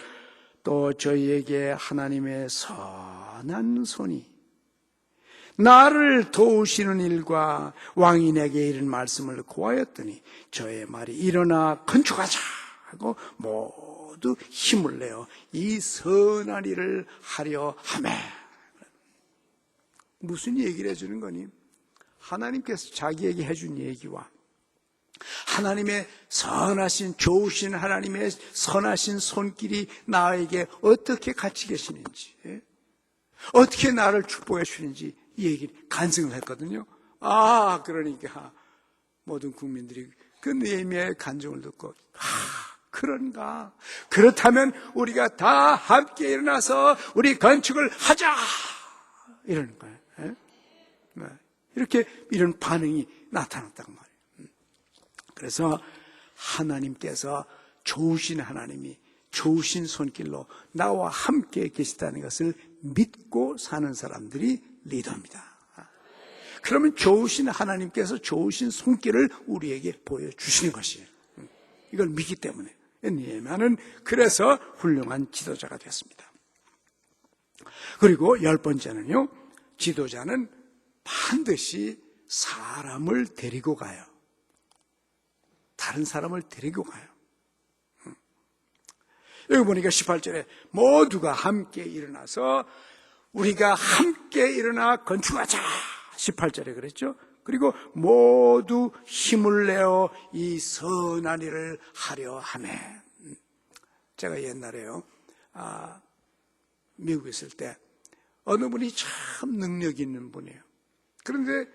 또 저희에게 하나님의 선한 손이 나를 도우시는 일과 왕인에게 이른 말씀을 고하였더니 저의 말이 일어나 건축하자 하고 모두 힘을 내어 이 선한 일을 하려 하매. 무슨 얘기를 해주는 거니? 하나님께서 자기에게 해준 얘기와 하나님의 선하신 좋으신 하나님의 선하신 손길이 나에게 어떻게 같이 계시는지, 어떻게 나를 축복해 주시는지 이 얘기를 간증을 했거든요. 그러니까 모든 국민들이 그 느헤미야의 간증을 듣고 그런가? 그렇다면 우리가 다 함께 일어나서 우리 건축을 하자! 이러는 거예요. 이렇게 이런 반응이 나타났단 말이에요. 그래서 하나님께서 좋으신 하나님이 좋으신 손길로 나와 함께 계시다는 것을 믿고 사는 사람들이 리더입니다. 그러면 좋으신 하나님께서 좋으신 손길을 우리에게 보여주시는 것이에요. 이걸 믿기 때문에 느헤미야는 그래서 훌륭한 지도자가 됐습니다. 그리고 10번째는요. 지도자는 반드시 사람을 데리고 가요. 다른 사람을 데리고 가요. 여기 보니까 18절에 모두가 함께 일어나서 우리가 함께 일어나 건축하자. 18절에 그랬죠. 그리고 모두 힘을 내어 이 선한 일을 하려 하매. 제가 옛날에요. 미국에 있을 때 어느 분이 참 능력이 있는 분이에요. 그런데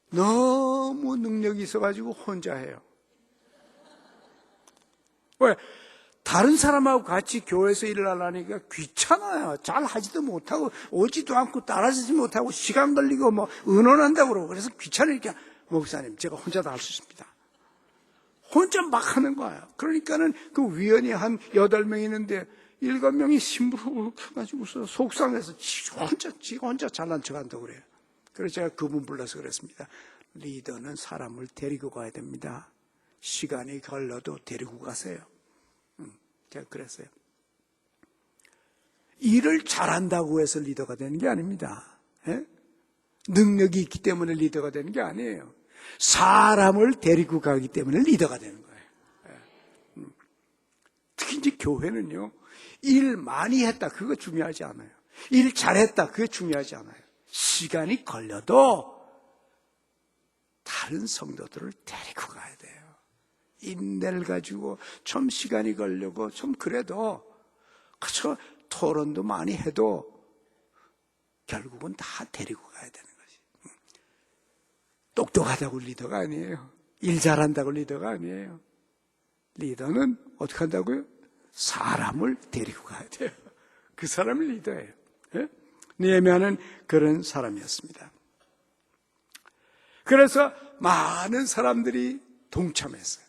너무 능력이 있어가지고 혼자 해요. 왜? 다른 사람하고 같이 교회에서 일을 하려니까 귀찮아요. 잘 하지도 못하고 오지도 않고 따라지도 못하고 시간 걸리고 뭐 의논한다고 그러고 그래서 귀찮으니까 목사님 제가 혼자 다 할 수 있습니다. 혼자 막 하는 거예요. 그러니까는 그 위원이 한 8명 있는데 7명이 심부름을 해가지고서 속상해서 지가 혼자 잘난 척 한다고 그래요. 그래서 제가 그분 불러서 그랬습니다. 리더는 사람을 데리고 가야 됩니다. 시간이 걸려도 데리고 가세요. 제가 그랬어요. 일을 잘한다고 해서 리더가 되는 게 아닙니다. 능력이 있기 때문에 리더가 되는 게 아니에요. 사람을 데리고 가기 때문에 리더가 되는 거예요. 특히 이제 교회는요, 일 많이 했다, 그거 중요하지 않아요. 일 잘했다, 그게 중요하지 않아요. 시간이 걸려도 다른 성도들을 데리고 가야 돼요. 인내를 가지고 좀 시간이 걸리고 좀 그래도 그저 토론도 많이 해도 결국은 다 데리고 가야 되는 거지. 똑똑하다고 리더가 아니에요. 일 잘한다고 리더가 아니에요. 리더는 어떻게 한다고요? 사람을 데리고 가야 돼요. 그 사람이 리더예요. 예? 느헤미야는 그런 사람이었습니다. 그래서 많은 사람들이 동참했어요.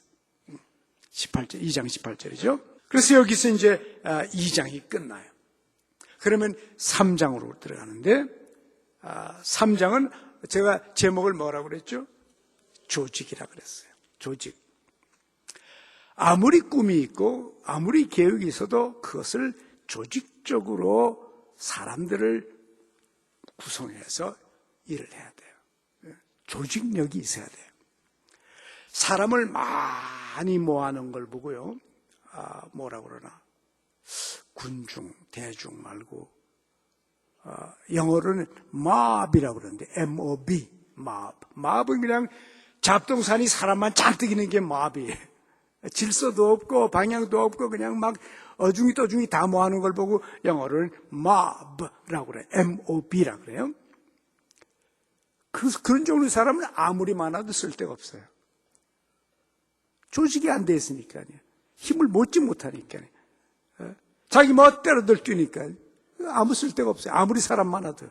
18절, 2장 18절이죠. 그래서 여기서 이제 2장이 끝나요. 그러면 3장으로 들어가는데 3장은 제가 제목을 뭐라고 그랬죠? 조직이라고 그랬어요. 조직. 아무리 꿈이 있고 아무리 계획이 있어도 그것을 조직적으로 사람들을 구성해서 일을 해야 돼요. 조직력이 있어야 돼요. 사람을 많이 모아놓은 걸 보고요. 뭐라고 그러나 군중, 대중 말고 영어로는 mob이라고 그러는데 mob, mob. mob은 그냥 잡동사니 사람만 잔뜩 있는 게 mob이에요. 질서도 없고 방향도 없고 그냥 막 어중이 떠중이 다 모아놓은 걸 보고 영어로는 mob라고 그래요. mob라고 그래요. 그런 종류의 사람은 아무리 많아도 쓸데가 없어요. 조직이 안 돼 있으니까요. 힘을 모지 못하니까요. 자기 멋대로 들뛰니까 아무 쓸데가 없어요. 아무리 사람 많아도.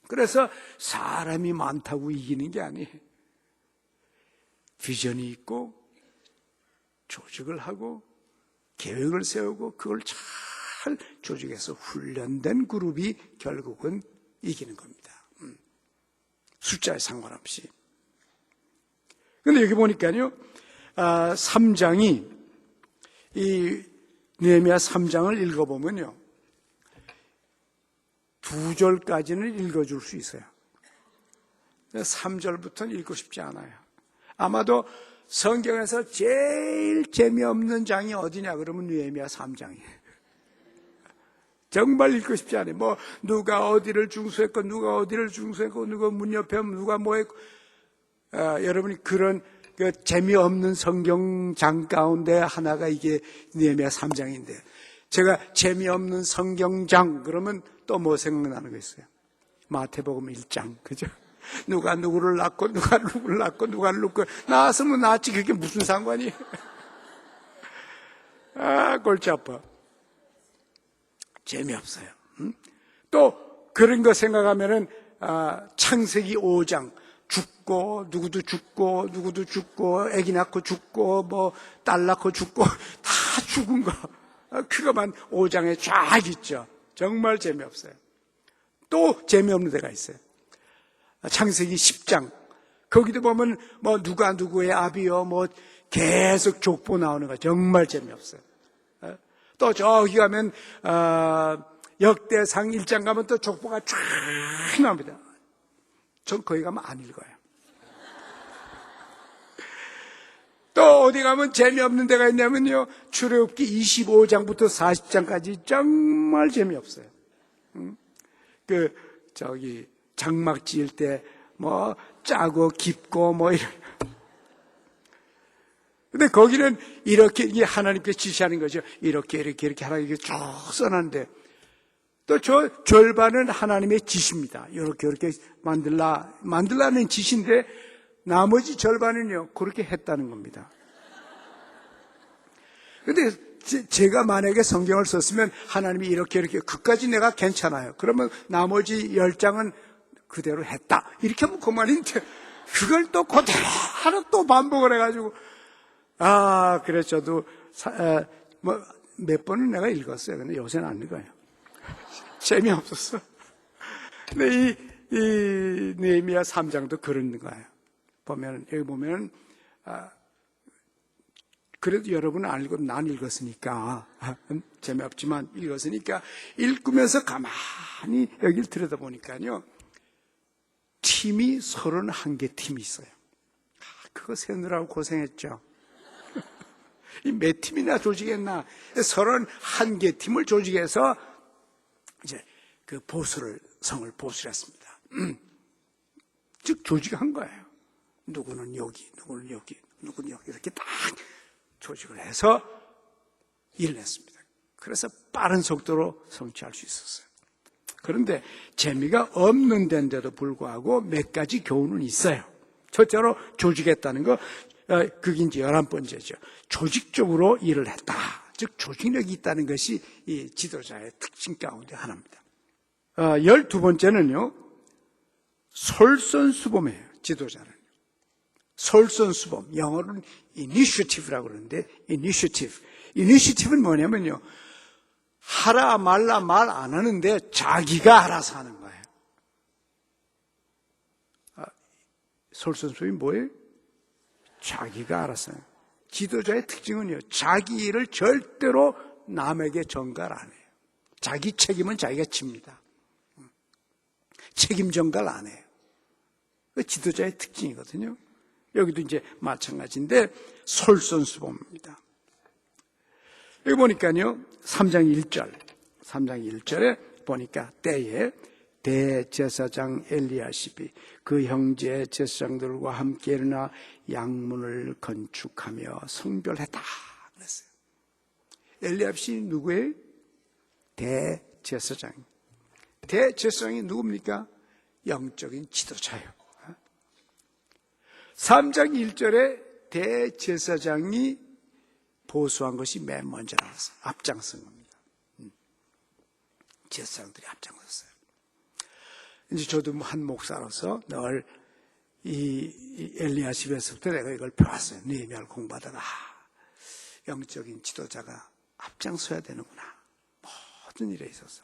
그래서 사람이 많다고 이기는 게 아니에요. 비전이 있고 조직을 하고 계획을 세우고 그걸 잘 조직해서 훈련된 그룹이 결국은 이기는 겁니다. 숫자에 상관없이. 그런데 여기 보니까요, 3장이 이 느헤미야 3장을 읽어보면요, 2절까지는 읽어줄 수 있어요. 3절부터는 읽고 싶지 않아요. 아마도 성경에서 제일 재미없는 장이 어디냐 그러면 느헤미야 3장이에요. 정말 읽고 싶지 않아요. 뭐 누가 어디를 중수했고 누가 어디를 중수했고 누가 문 옆에 누가 뭐 했고 여러분이 그런 그 재미없는 성경장 가운데 하나가 이게 느헤미야 3장인데 제가 재미없는 성경장 그러면 또 뭐 생각나는 거 있어요? 마태복음 1장 그죠? 누가 누구를 낳고 누가 누구를 낳고 누가 누구를 낳았으면 낳았지 그게 무슨 상관이에요? 골치 아파. 재미없어요. 또 그런 거 생각하면은 창세기 5장 죽고 누구도 죽고 애기 낳고 죽고 뭐 딸 낳고 죽고 다 죽은 거 그거만 5장에 쫙 있죠. 정말 재미없어요. 또 재미없는 데가 있어요. 창세기 10장 거기도 보면 뭐 누가 누구의 아비요 뭐 계속 족보 나오는 거 정말 재미없어요. 또 저기 가면 역대상 1장 가면 또 족보가 쫙 나옵니다. 전 거기 가면 안 읽어요. 또 어디 가면 재미없는 데가 있냐면요, 출애굽기 25장부터 40장까지 정말 재미없어요. 장막 지을 때 뭐 짜고 깊고 뭐 이런. 근데 거기는 이렇게 이게 하나님께 지시하는 거죠. 이렇게 하나님께 쭉 써놨는데 또 저 절반은 하나님의 지시입니다. 이렇게 만들라는 지시인데 나머지 절반은요 그렇게 했다는 겁니다. 근데 제가 만약에 성경을 썼으면 하나님이 이렇게 그까지 내가 괜찮아요. 그러면 나머지 10장은 그대로 했다. 이렇게 하면 그만인데 그걸 또 그대로 하나 또 반복을 해가지고 그래서 저도 몇 번은 내가 읽었어요. 근데 요새는 안 읽어요. 재미없었어. 근데 이 느헤미야 3장도 그런 거예요. 여기 보면 그래도 여러분은 안 읽어도 난 읽었으니까 재미없지만 읽었으니까 읽으면서 가만히 여기를 들여다보니까요 팀이 31개 팀이 있어요. 그거 세느라고 고생했죠. 몇 팀이나 조직했나? 31개 팀을 조직해서 이제 그 성을 보수했습니다. 즉 조직한 거예요. 누구는 여기, 누구는 여기, 누구는 여기 이렇게 딱 조직을 해서 일을 했습니다. 그래서 빠른 속도로 성취할 수 있었어요. 그런데 재미가 없는 데인데도 불구하고 몇 가지 교훈은 있어요. 첫째로 조직했다는 거, 그게 이제 11번째죠. 조직적으로 일을 했다. 즉 조직력이 있다는 것이 이 지도자의 특징 가운데 하나입니다. 12번째는요. 솔선수범이에요. 지도자는. 솔선수범. 영어로는 initiative라고 그러는데 initiative는 뭐냐면요. 하라 말라 말 안 하는데 자기가 알아서 하는 거예요. 솔선수범이 뭐예요? 자기가 알아서 해요. 지도자의 특징은요. 자기 일을 절대로 남에게 전가를 안 해요. 자기 책임은 자기가 집니다. 책임 전가를 안 해요. 그 지도자의 특징이거든요. 여기도 이제 마찬가지인데 솔선수범입니다. 여기 보니까요. 3장 1절에 보니까 때에 대제사장 엘리야십이 그 형제 제사장들과 함께 일어나 양문을 건축하며 성별했다 그랬어요. 엘리야십이 누구예요? 대제사장. 대제사장이 누굽니까? 영적인 지도자예요. 3장 1절에 대제사장이 보수한 것이 맨 먼저 나왔어요. 앞장선 겁니다. 제사장들이 앞장섰어요. 이제 저도 한 목사로서 늘 이 엘리야십에서부터 내가 이걸 배웠어요. 느헤미야를 공부하다가 영적인 지도자가 앞장서야 되는구나. 모든 일에 있어서.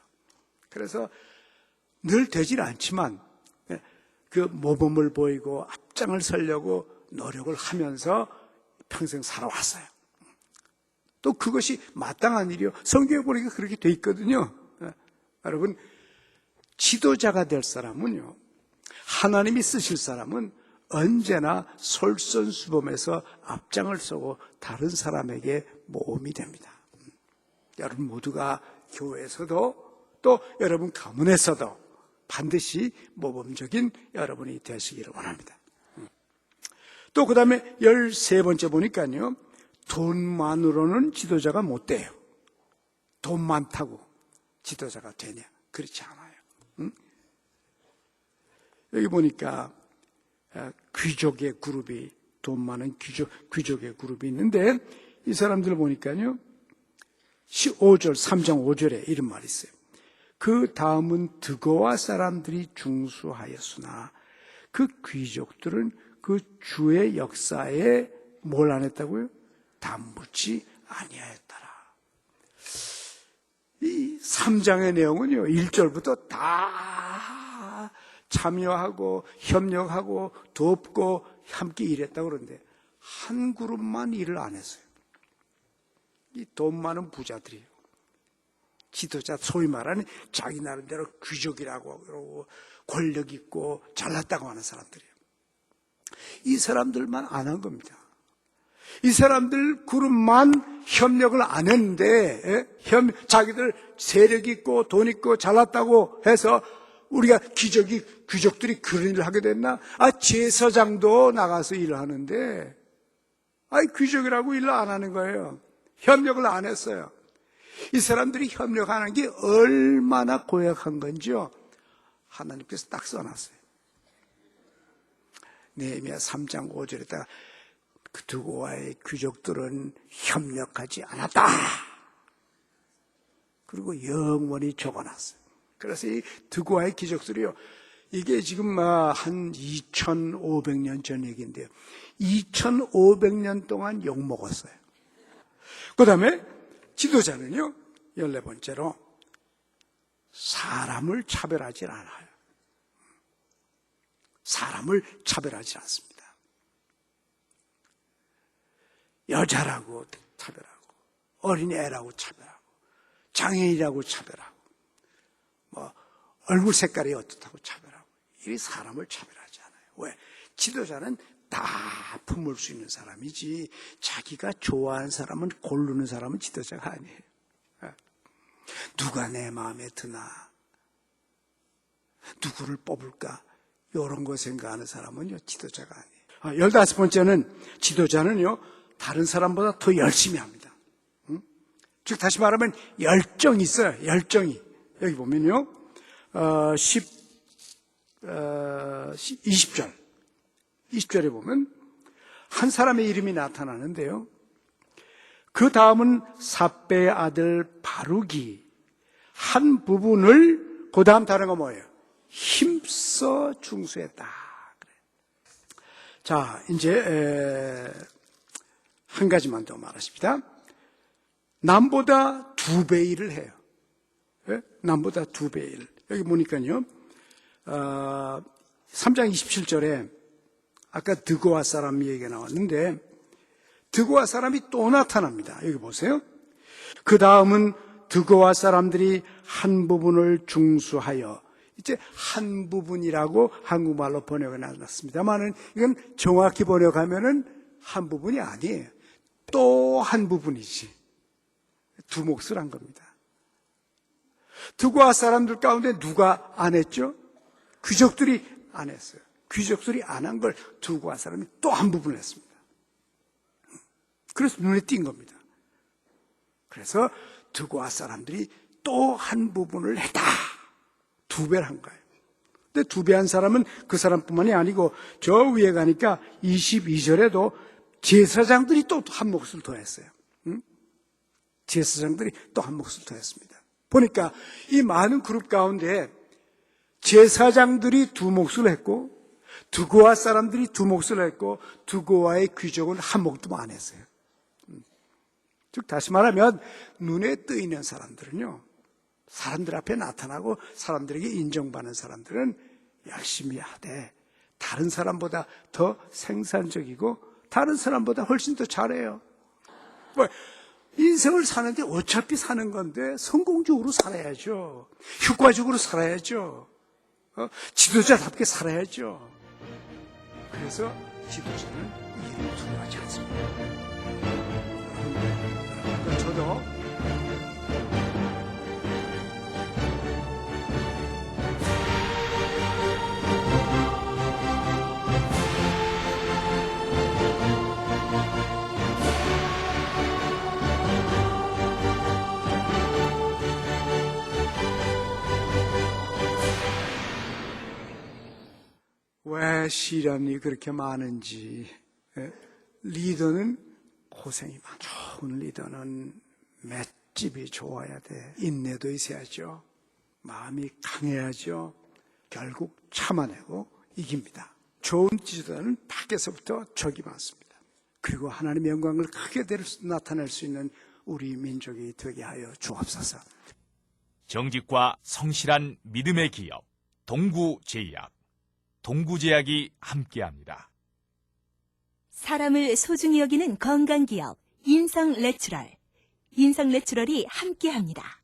그래서 늘 되질 않지만 그 모범을 보이고 앞장을 서려고 노력을 하면서 평생 살아왔어요. 또 그것이 마땅한 일이요. 성경에 보니까 그렇게 돼 있거든요. 여러분, 지도자가 될 사람은요, 하나님이 쓰실 사람은 언제나 솔선수범해서 앞장을 서고 다른 사람에게 모험이 됩니다. 여러분 모두가 교회에서도 또 여러분 가문에서도 반드시 모범적인 여러분이 되시기를 원합니다. 또 그 다음에 13번째 보니까요, 돈만으로는 지도자가 못 돼요. 돈 많다고 지도자가 되냐? 그렇지 않아요. 여기 보니까 귀족의 그룹이, 돈 많은 귀족의 그룹이 있는데 이 사람들을 보니까요, 3장 5절에 이런 말이 있어요. 그 다음은 드고와 사람들이 중수하였으나 그 귀족들은 그 주의 역사에 뭘 안 했다고요? 담붙지 아니하였더라. 이 3장의 내용은요, 1절부터 다 참여하고 협력하고 돕고 함께 일했다고 그러는데 한 그룹만 일을 안 했어요. 이 돈 많은 부자들이에요. 지도자, 소위 말하는 자기 나름대로 귀족이라고 그러고 권력 있고 잘났다고 하는 사람들이에요. 이 사람들만 안 한 겁니다. 이 사람들 그룹만 협력을 안 했는데 자기들 세력 있고 돈 있고 잘났다고 해서 우리가 귀족들이 그런 일을 하게 됐나? 제사장도 나가서 일을 하는데 귀족이라고 일을 안 하는 거예요. 협력을 안 했어요. 이 사람들이 협력하는 게 얼마나 고약한 건지요. 하나님께서 딱 써놨어요. 느헤미야 3장 5절에다가 그 드고와의 귀족들은 협력하지 않았다. 그리고 영원히 적어놨어요. 그래서 이 드고와의 귀족들이요, 이게 지금 한 2500년 전 얘기인데요, 2500년 동안 욕먹었어요. 그 다음에 지도자는요, 14번째로 사람을 차별하지 않아요. 사람을 차별하지 않습니다. 여자라고 차별하고, 어린애라고 차별하고, 장애인이라고 차별하고, 얼굴 색깔이 어떻다고 차별하고, 이 사람을 차별하지 않아요. 왜? 지도자는 다 품을 수 있는 사람이지 자기가 좋아하는 사람은 고르는 사람은 지도자가 아니에요. 누가 내 마음에 드나, 누구를 뽑을까, 이런 거 생각하는 사람은요 지도자가 아니에요. 15번째는 지도자는요 다른 사람보다 더 열심히 합니다. 즉 다시 말하면 열정이 있어요. 열정이. 여기 보면요 20절에 보면 한 사람의 이름이 나타나는데요. 그 다음은 삽배의 아들 바룩이 한 부분을, 그 다음 단어가 뭐예요? 힘써 중수했다. 자, 이제 한 가지만 더 말하십니다. 남보다 2배 일을 해요. 예? 남보다 2배 일. 여기 보니까요 3장 27절에 아까 드고아 사람 얘기가 나왔는데 드고아 사람이 또 나타납니다. 여기 보세요. 그 다음은 드고아 사람들이 한 부분을 중수하여, 이제 한 부분이라고 한국말로 번역이 나왔습니다만은 이건 정확히 번역하면은 한 부분이 아니에요. 또 한 부분이지. 두 몫을 한 겁니다. 드고아 사람들 가운데 누가 안 했죠? 귀족들이 안 했어요. 귀족들이 안 한 걸 드고아 사람이 또 한 부분을 했습니다. 그래서 눈에 띈 겁니다. 그래서 드고아 사람들이 또 한 부분을 했다. 2배를 한 거예요. 근데 2배 한 사람은 그 사람뿐만이 아니고 저 위에 가니까 22절에도 제사장들이 또 한 몫을 더 했어요. 제사장들이 또 한 몫을 더 했습니다. 보니까 이 많은 그룹 가운데 제사장들이 2 몫을 했고 드고아 사람들이 2 몫을 했고 드고아의 귀족은 한 몫도 안 했어요. 즉 다시 말하면 눈에 뜨이는 사람들은요, 사람들 앞에 나타나고 사람들에게 인정받는 사람들은 열심히 하되 다른 사람보다 더 생산적이고 다른 사람보다 훨씬 더 잘해요. 인생을 사는데 어차피 사는 건데 성공적으로 살아야죠. 효과적으로 살아야죠. 지도자답게 살아야죠. 그래서 지도자는 일을 두려워하지 않습니다. 저도 왜 시련이 그렇게 많은지. 리더는 고생이 많죠. 좋은 리더는 맷집이 좋아야 돼. 인내도 있어야죠. 마음이 강해야죠. 결국 참아내고 이깁니다. 좋은 지도자는 밖에서부터 적이 많습니다. 그리고 하나님의 영광을 크게 나타낼 수 있는 우리 민족이 되게 하여 주옵소서. 정직과 성실한 믿음의 기업 동구제약, 동구제약이 함께합니다. 사람을 소중히 여기는 건강기업 인성내추럴, 인성내추럴이 함께합니다.